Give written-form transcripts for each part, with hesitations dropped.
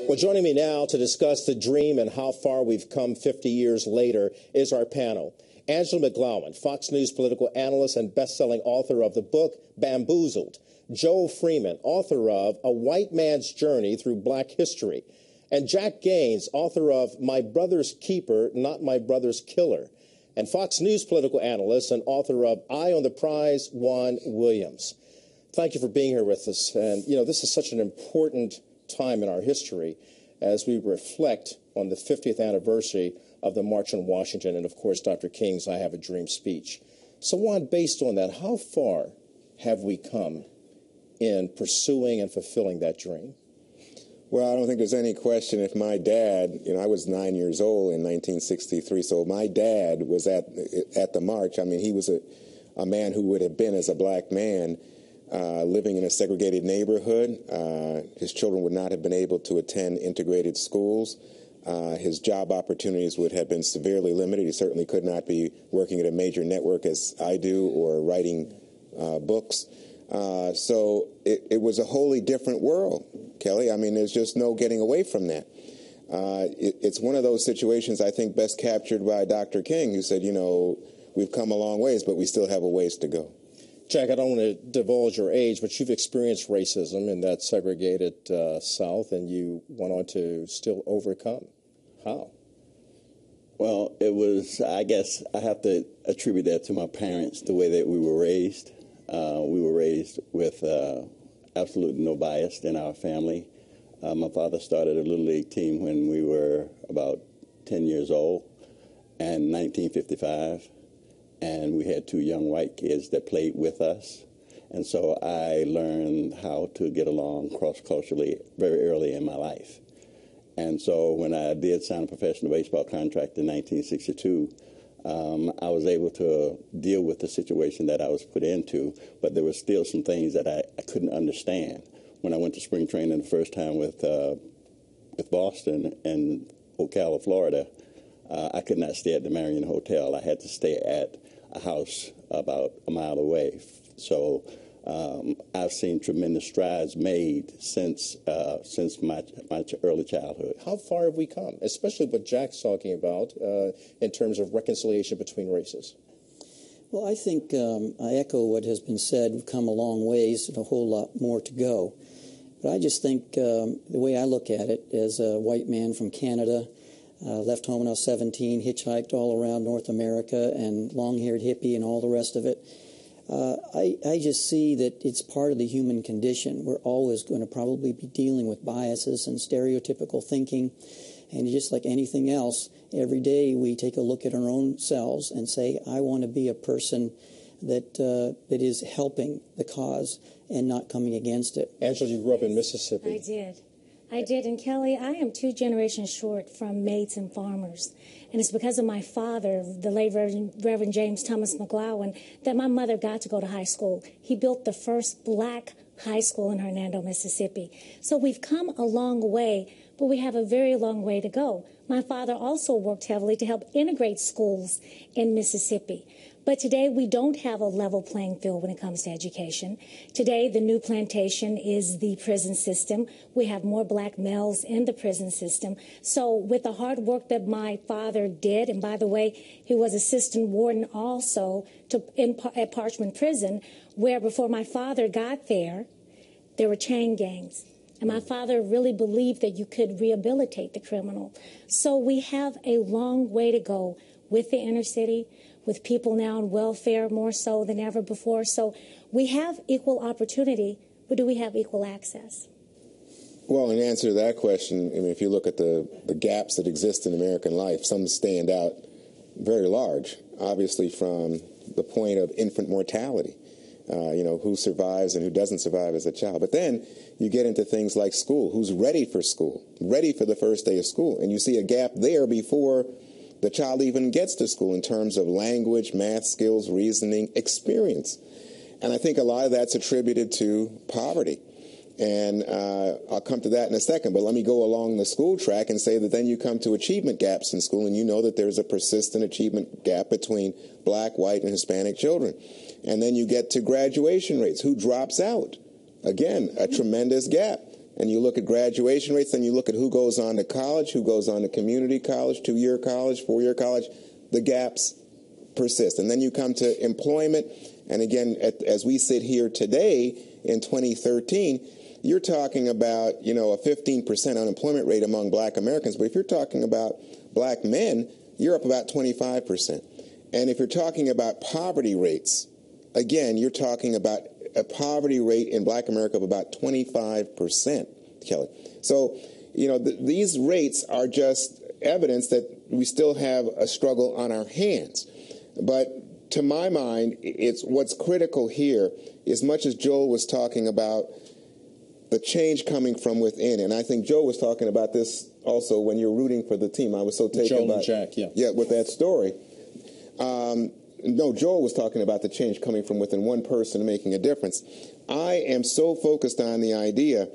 Well, joining me now to discuss the dream and how far we've come 50 years later is our panel. Angela McGlowan, Fox News political analyst and best-selling author of the book Bamboozled. Joel Freeman, author of A White Man's Journey Through Black History. And Jack Gaines, author of My Brother's Keeper, Not My Brother's Killer. And Fox News political analyst and author of Eye on the Prize, Juan Williams. Thank you for being here with us. And, you know, this is such an important time in our history as we reflect on the 50th anniversary of the March on Washington and, of course, Dr. King's I Have a Dream speech. So, Juan, based on that, how far have we come in pursuing and fulfilling that dream? Well, I don't think there's any question. If my dad, you know, I was 9 years old in 1963, so my dad was at the march. I mean, he was a man who would have been, as a black man, living in a segregated neighborhood. His children would not have been able to attend integrated schools. His job opportunities would have been severely limited. He certainly could not be working at a major network as I do or writing books. So it was a wholly different world, Kelly. I mean, there's just no getting away from that. It's one of those situations I think best captured by Dr. King, who said, you know, we've come a long ways, but we still have a ways to go. Jack, I don't want to divulge your age, but you've experienced racism in that segregated South, and you went on to still overcome. How? Well, it was, I guess I have to attribute that to my parents, the way that we were raised. We were raised with absolutely no bias in our family. My father started a Little League team when we were about 10 years old in 1955. And we had two young white kids that played with us. And so I learned how to get along cross-culturally very early in my life. And so when I did sign a professional baseball contract in 1962, I was able to deal with the situation that I was put into, but there were still some things that I couldn't understand. When I went to spring training the first time with Boston and Ocala, Florida, I could not stay at the Marion Hotel. I had to stay at a house about a mile away. So I've seen tremendous strides made since my early childhood. How far have we come, especially what Jack's talking about in terms of reconciliation between races? Well, I think I echo what has been said. We've come a long ways and a whole lot more to go. But I just think the way I look at it as a white man from Canada, left home when I was 17, hitchhiked all around North America, and long-haired hippie and all the rest of it. I just see that it's part of the human condition. We're always going to probably be dealing with biases and stereotypical thinking. And just like anything else, every day we take a look at our own selves and say, I want to be a person that is helping the cause and not coming against it. Angela, you grew up in Mississippi. I did, and Kelly, I am 2 generations short from maids and farmers, and it's because of my father, the late Reverend James Thomas McGlowan, that my mother got to go to high school. He built the first black high school in Hernando, Mississippi. So we've come a long way, but we have a very long way to go. My father also worked heavily to help integrate schools in Mississippi. But today we don't have a level playing field when it comes to education. Today the new plantation is the prison system. We have more black males in the prison system. So with the hard work that my father did, and by the way, he was assistant warden also at Parchman Prison, where before my father got there were chain gangs. And my father really believed that you could rehabilitate the criminal. So we have a long way to go with the inner city, with people now on welfare more so than ever before. So we have equal opportunity, but do we have equal access? Well, in answer to that question, I mean, if you look at the gaps that exist in American life, some stand out very large, obviously from the point of infant mortality. You know, who survives and who doesn't survive as a child. But then you get into things like school, who's ready for school, ready for the first day of school. And you see a gap there before the child even gets to school in terms of language, math skills, reasoning, experience. And I think a lot of that's attributed to poverty. And I'll come to that in a second, but let me go along the school track and say that then you come to achievement gaps in school, and you know that there's a persistent achievement gap between black, white, and Hispanic children. And then you get to graduation rates. Who drops out again, a tremendous gap. And you look at graduation rates, and you look at who goes on to college, who goes on to community college, 2-year college, 4-year college, the gaps persist. And then you come to employment, and again, as we sit here today in 2013, you're talking about, a 15% unemployment rate among black Americans. But if you're talking about black men, you're up about 25%. And if you're talking about poverty rates, again, you're talking about a poverty rate in black America of about 25%, Kelly. So, these rates are just evidence that we still have a struggle on our hands. But to my mind, it's what's critical here, as much as Joel was talking about the change coming from within. And I think Joe was talking about this also when you're rooting for the team. I was so taken Joel by and Jack, with that story. No, Joel was talking about the change coming from within one person making a difference. I am so focused on the idea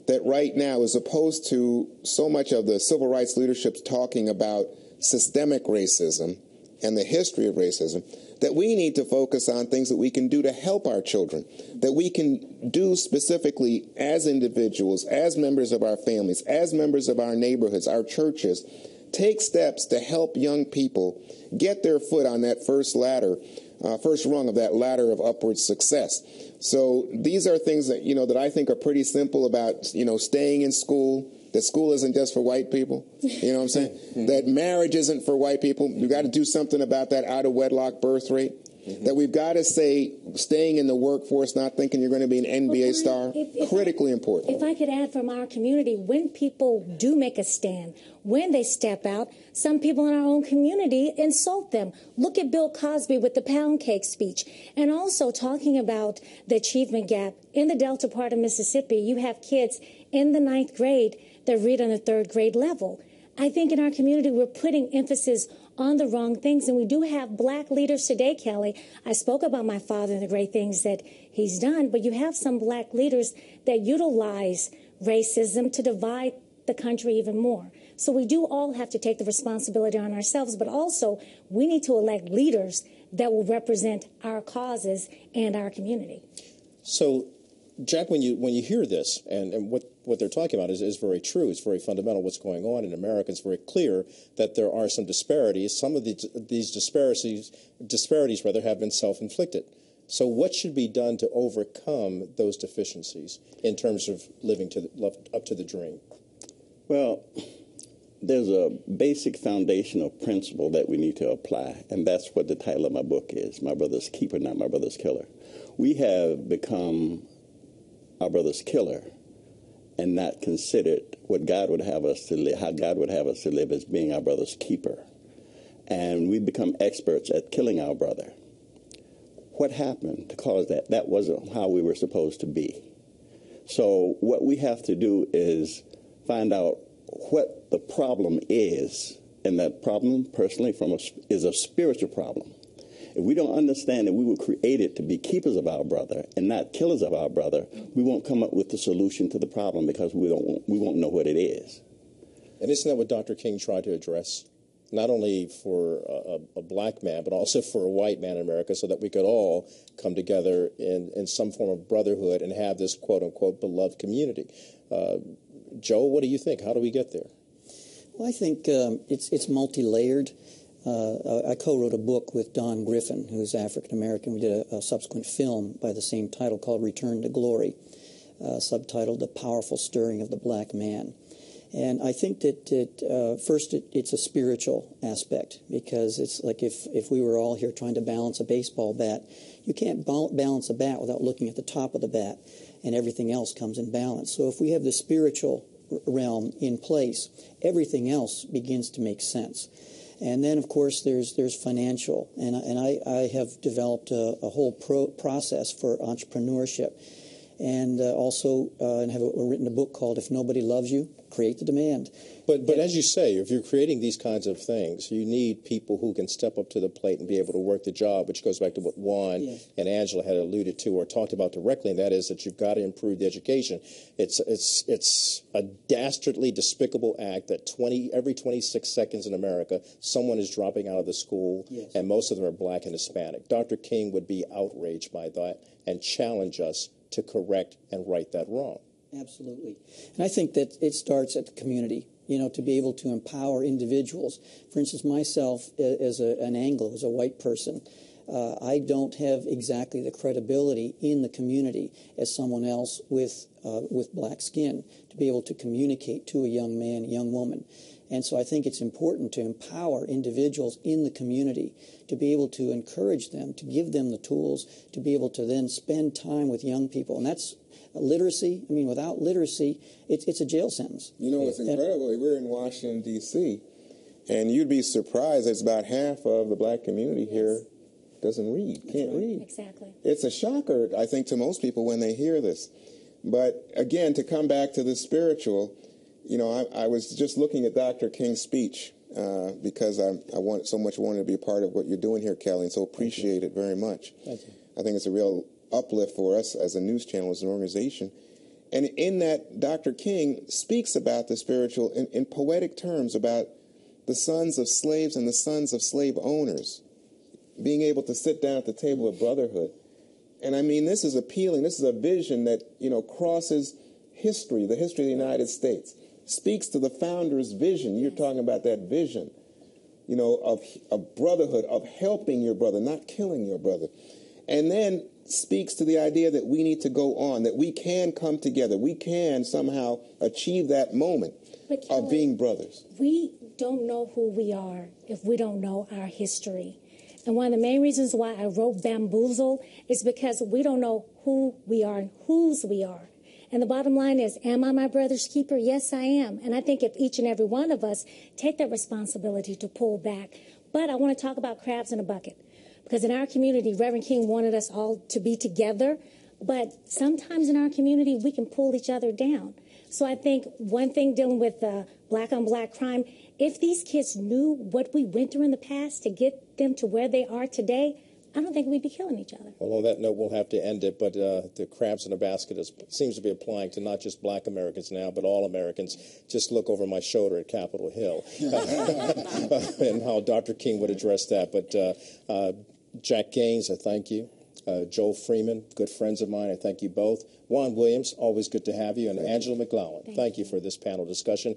that right now, as opposed to so much of the civil rights leadership talking about systemic racism and the history of racism, that we need to focus on things that we can do to help our children, that we can do specifically as individuals, as members of our families, as members of our neighborhoods, our churches, take steps to help young people get their foot on that first rung of that ladder of upward success. So these are things that, that I think are pretty simple about, staying in school, that school isn't just for white people. You know what I'm saying? Mm-hmm. That marriage isn't for white people. You got to do something about that out of wedlock birth rate. Mm-hmm. That we've got to say staying in the workforce, not thinking you're going to be an NBA star, critically important. If I could add from our community, when people do make a stand, when they step out, some people in our own community insult them. Look at Bill Cosby with the pound cake speech. And also talking about the achievement gap. In the Delta part of Mississippi, you have kids in the 9th grade that read on the 3rd grade level. I think in our community, we're putting emphasis on the wrong things. And we do have black leaders today, Kelly. I spoke about my father and the great things that he's done, but you have some black leaders that utilize racism to divide the country even more. So we do all have to take the responsibility on ourselves, but also we need to elect leaders that will represent our causes and our community. So, Jack, when you hear this, and what they're talking about is very true. It's very fundamental what's going on in America. It's very clear that there are some disparities. Some of these disparities have been self-inflicted. So what should be done to overcome those deficiencies in terms of living up to the dream? Well, there's a basic foundational principle that we need to apply, and that's what the title of my book is, My Brother's Keeper, Not My Brother's Killer. We have become our brother's killer and not considered what God would have us to live, how God would have us to live as being our brother's keeper. And we become experts at killing our brother. What happened to cause that? That wasn't how we were supposed to be. So what we have to do is find out what the problem is, and that problem, personally, is a spiritual problem. If we don't understand that we were created to be keepers of our brother and not killers of our brother, we won't come up with the solution to the problem because we won't know what it is. And isn't that what Dr. King tried to address? Not only for a black man, but also for a white man in America, so that we could all come together in some form of brotherhood and have this quote-unquote beloved community. Joe, what do you think? How do we get there? Well, I think it's multi-layered. I co-wrote a book with Don Griffin, who's African-American. We did a subsequent film by the same title called Return to Glory, subtitled The Powerful Stirring of the Black Man. And I think that first it's a spiritual aspect, because it's like if we were all here trying to balance a baseball bat, you can't balance a bat without looking at the top of the bat, and everything else comes in balance. So if we have the spiritual realm in place, everything else begins to make sense. And then, of course, there's financial, and I have developed a whole process for entrepreneurship, and also and have written a book called If Nobody Loves You, Create the Demand. But as you say, if you're creating these kinds of things, you need people who can step up to the plate and be able to work the job, which goes back to what Juan and Angela had alluded to or talked about directly, and that is that you've got to improve the education. It's a dastardly, despicable act that every 26 seconds in America, someone is dropping out of the school, and most of them are black and Hispanic. Dr. King would be outraged by that and challenge us to correct and right that wrong. Absolutely. And I think that it starts at the community, to be able to empower individuals. For instance, myself as an Anglo, as a white person, I don't have exactly the credibility in the community as someone else with black skin to be able to communicate to a young man, a young woman. And so I think it's important to empower individuals in the community to be able to encourage them, to give them the tools to be able to then spend time with young people. And that's literacy. I mean, without literacy, it's a jail sentence. It's incredible. We're in Washington, D.C., and you'd be surprised there's about half of the black community here doesn't read, can't read. Exactly. It's a shocker, I think, to most people when they hear this. But again, to come back to the spiritual, I was just looking at Dr. King's speech because I wanted to be a part of what you're doing here, Kelly, and so appreciate it very much. Thank you. I think it's a real uplift for us as a news channel, as an organization. And in that, Dr. King speaks about the spiritual in poetic terms about the sons of slaves and the sons of slave owners being able to sit down at the table of brotherhood. And I mean, this is appealing. This is a vision that, crosses history, the history of the United States, speaks to the founder's vision. You're talking about that vision, of brotherhood, of helping your brother, not killing your brother. And then speaks to the idea that we need to go on, that we can come together. We can somehow achieve that moment of being brothers. We don't know who we are if we don't know our history. And one of the main reasons why I wrote Bamboozle is because we don't know who we are and whose we are. And the bottom line is, am I my brother's keeper? Yes, I am. And I think if each and every one of us take that responsibility to pull back. But I want to talk about crabs in a bucket. Because in our community, Reverend King wanted us all to be together. But sometimes in our community, we can pull each other down. So I think one thing dealing with black-on-black crime, if these kids knew what we went through in the past to get them to where they are today, I don't think we'd be killing each other. Well, on that note, we'll have to end it, but the crabs in a basket seems to be applying to not just black Americans now, but all Americans. Just look over my shoulder at Capitol Hill and how Dr. King would address that. But Jack Gaines, I thank you. Joel Freeman, good friends of mine, I thank you both. Juan Williams, always good to have you. And Angela McGlowan, thank you for this panel discussion.